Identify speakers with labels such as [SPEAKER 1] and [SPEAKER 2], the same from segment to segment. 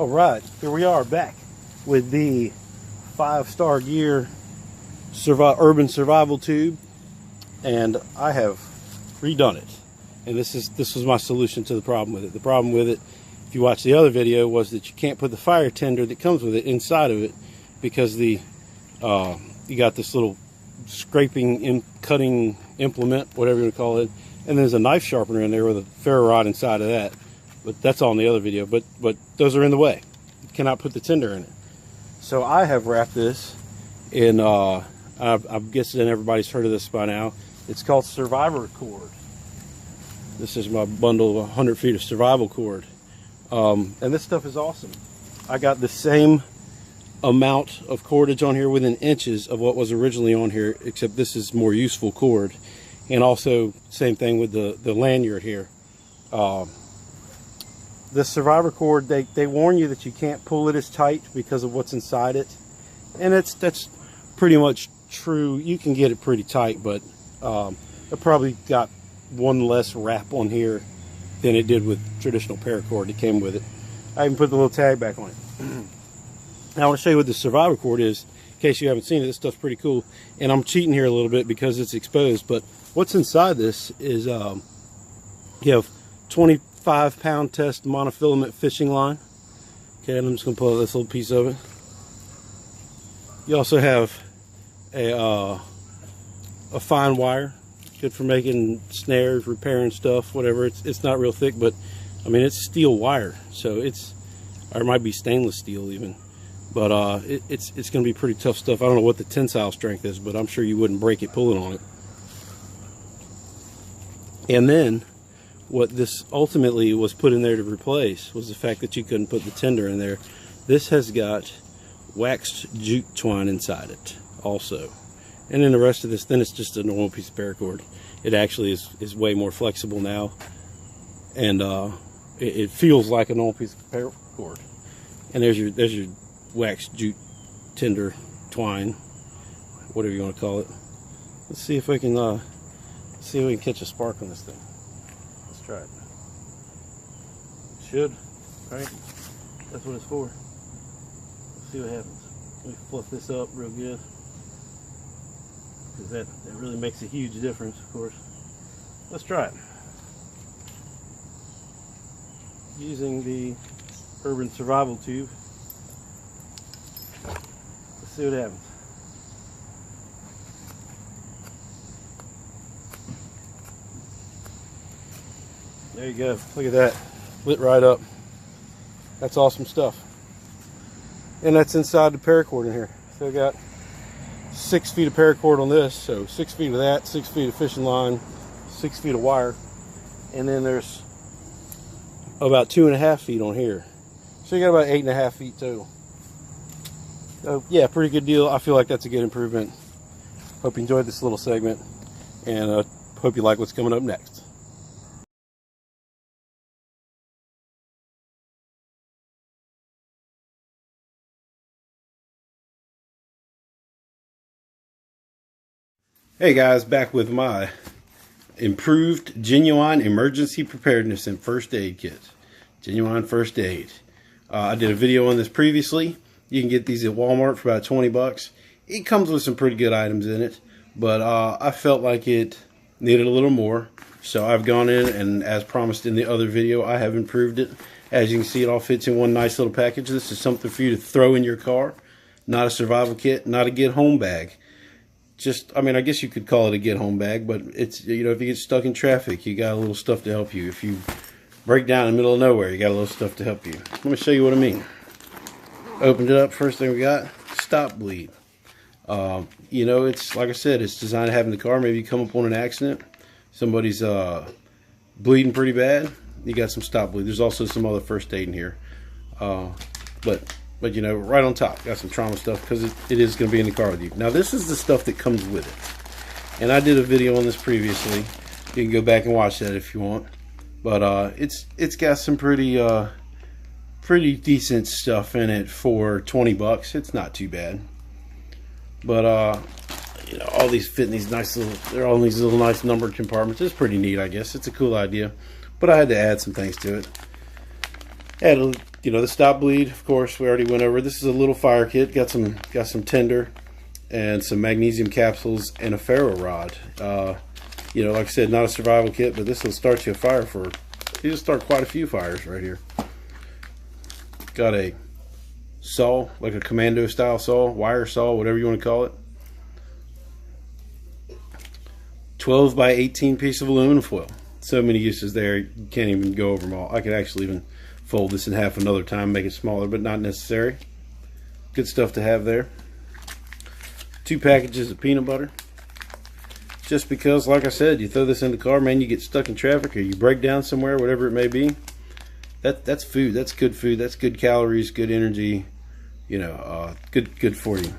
[SPEAKER 1] All right, here we are back with the 5-star gear urban survival tube, and I have redone it. And this was my solution to the problem with it. The problem with it, if you watch the other video, was that you can't put the fire tender that comes with it inside of it because you got this little scraping cutting implement, whatever you want to call it, and there's a knife sharpener in there with a ferro rod inside of that. But that's all in the other video. But those are in the way. You cannot put the tinder in it. So I have wrapped this in, I'm guessing everybody's heard of this by now. It's called survivor cord. This is my bundle of 100 feet of survival cord. And this stuff is awesome. I got the same amount of cordage on here within inches of what was originally on here, except this is more useful cord. And also, same thing with the lanyard here. The survivor cord, they warn you that you can't pull it as tight because of what's inside it, and that's pretty much true. You can get it pretty tight, but it probably got one less wrap on here than it did with traditional paracord that came with it. I even put the little tag back on it. Now I want to show you what the survivor cord is, in case you haven't seen it. This stuff's pretty cool, and I'm cheating here a little bit because it's exposed, but what's inside this is you have 25-pound test monofilament fishing line. Okay, and I'm just gonna pull out this little piece of it. You also have a fine wire, good for making snares, repairing stuff, whatever. It's not real thick, but I mean it's steel wire, so or it might be stainless steel even, but it's gonna be pretty tough stuff. I don't know what the tensile strength is, but I'm sure you wouldn't break it pulling on it. And then what this ultimately was put in there to replace was the fact that you couldn't put the tinder in there. This has got waxed jute twine inside it also. And then the rest of this, then it's just a normal piece of paracord. It actually is way more flexible now. And it feels like a normal piece of paracord. And there's your waxed jute tinder twine, whatever you want to call it. Let's see if we can catch a spark on this thing. Let's try it. Should, right? That's what it's for. Let's see what happens. Let me fluff this up real good, because that really makes a huge difference, of course. Let's try it. Using the urban survival tube. Let's see what happens. There you go. Look at that. Lit right up. That's awesome stuff. And that's inside the paracord in here. So I got 6 feet of paracord on this. So 6 feet of that, 6 feet of fishing line, 6 feet of wire. And then there's about 2.5 feet on here. So you got about 8.5 feet total. So yeah, pretty good deal. I feel like that's a good improvement. Hope you enjoyed this little segment, and hope you like what's coming up next. Hey guys, back with my improved Genuine Emergency Preparedness and First Aid Kit. Genuine First Aid. I did a video on this previously. You can get these at Walmart for about 20 bucks. It comes with some pretty good items in it, but I felt like it needed a little more. So I've gone in, and as promised in the other video, I have improved it. As you can see, it all fits in one nice little package. This is something for you to throw in your car. Not a survival kit, not a get home bag. Just, I mean, I guess you could call it a get home bag, but it's, you know, if you get stuck in traffic, you got a little stuff to help you. If you break down in the middle of nowhere, you got a little stuff to help you. Let me show you what I mean. Opened it up, first thing we got, stop bleed. You know, it's, like I said, it's designed to have in the car. Maybe you come up on an accident, somebody's bleeding pretty bad, you got some stop bleed. There's also some other first aid in here. But you know, right on top, got some trauma stuff, because it is going to be in the car with you. Now, this is the stuff that comes with it. And I did a video on this previously. You can go back and watch that if you want. But it's got some pretty decent stuff in it for 20 bucks. It's not too bad. But you know, all these fit in these nice little, they're all in these little nice numbered compartments. It's pretty neat, I guess. It's a cool idea. But I had to add some things to it. Add a, the stop bleed, of course, we already went over. This is a little fire kit. Got some tinder and some magnesium capsules and a ferro rod. Like I said, not a survival kit, but this will start you a fire you'll start quite a few fires right here. Got a saw, like a commando style saw, wire saw, whatever you want to call it. 12 by 18 piece of aluminum foil. So many uses there, you can't even go over them all. I could actually even fold this in half another time, make it smaller, but not necessary. Good stuff to have there. 2 packages of peanut butter. Just because, like I said, you throw this in the car, man, you get stuck in traffic or you break down somewhere, whatever it may be. That's food. That's good food. That's good calories, good energy. Good for you.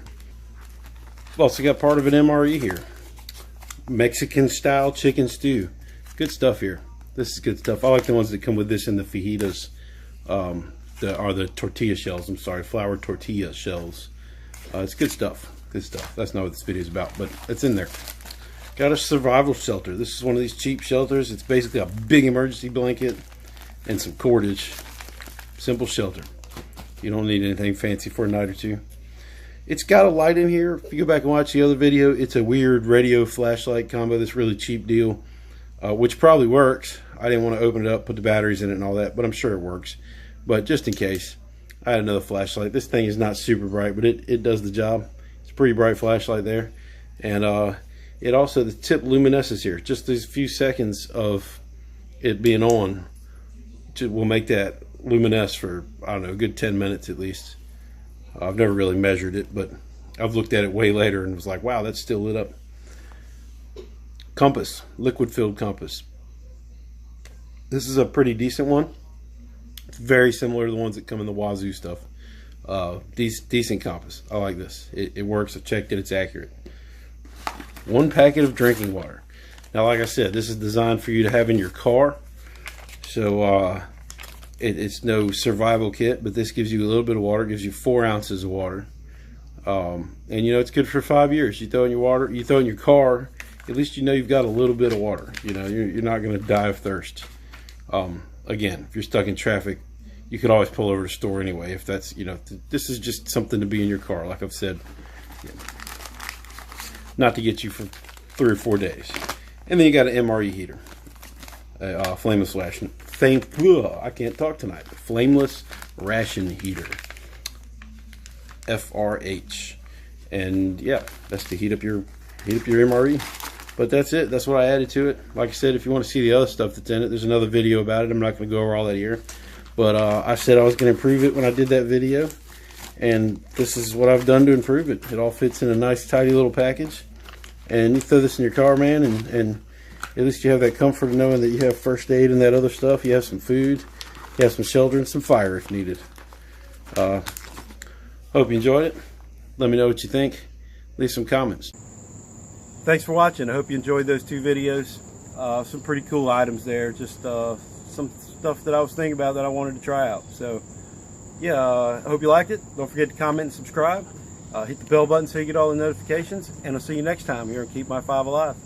[SPEAKER 1] I've also got part of an MRE here. Mexican style chicken stew. Good stuff here. This is good stuff. I like the ones that come with this in the fajitas. The tortilla shells. I'm sorry, flour tortilla shells. It's good stuff. Good stuff. That's not what this video is about, but it's in there. Got a survival shelter. This is one of these cheap shelters. It's basically a big emergency blanket and some cordage. Simple shelter. You don't need anything fancy for a night or two. It's got a light in here. If you go back and watch the other video, it's a weird radio flashlight combo. This really cheap deal, which probably works. I didn't want to open it up, put the batteries in it and all that, but I'm sure it works. But just in case, I had another flashlight. This thing is not super bright, but it does the job. It's a pretty bright flashlight there. And it also, the tip luminesces here. Just these few seconds of it being on will make that luminesce for, I don't know, a good 10 minutes at least. I've never really measured it, but I've looked at it way later and was like, wow, that's still lit up. Compass, liquid filled compass. This is a pretty decent one. It's very similar to the ones that come in the Wazoo stuff. Decent compass. I like this. It works. I've checked it. It's accurate. 1 packet of drinking water. Now, like I said, this is designed for you to have in your car. So it's no survival kit, but this gives you a little bit of water. It gives you 4 ounces of water. And it's good for 5 years. You throw in your water, you throw in your car, at least you've got a little bit of water. You're not going to die of thirst. Again, if you're stuck in traffic, you could always pull over to the store anyway. If that's, this is just something to be in your car, like I've said. Not to get you for 3 or 4 days. And then you got an MRE heater. Flameless ration. I can't talk tonight. Flameless ration heater. FRH. And yeah, that's to heat up your MRE. But that's it. That's what I added to it. Like I said, if you want to see the other stuff that's in it, there's another video about it. I'm not going to go over all that here. But I said I was going to improve it when I did that video. And this is what I've done to improve it. It all fits in a nice, tidy little package. And you throw this in your car, man, and at least you have that comfort of knowing that you have first aid and that other stuff. You have some food, you have some shelter, and some fire if needed. Hope you enjoyed it. Let me know what you think. Leave some comments. Thanks for watching. I hope you enjoyed those 2 videos. Some pretty cool items there. Just some stuff that I was thinking about that I wanted to try out. So yeah, I hope you liked it. Don't forget to comment and subscribe. Hit the bell button so you get all the notifications. And I'll see you next time here on Keep My 5 Alive.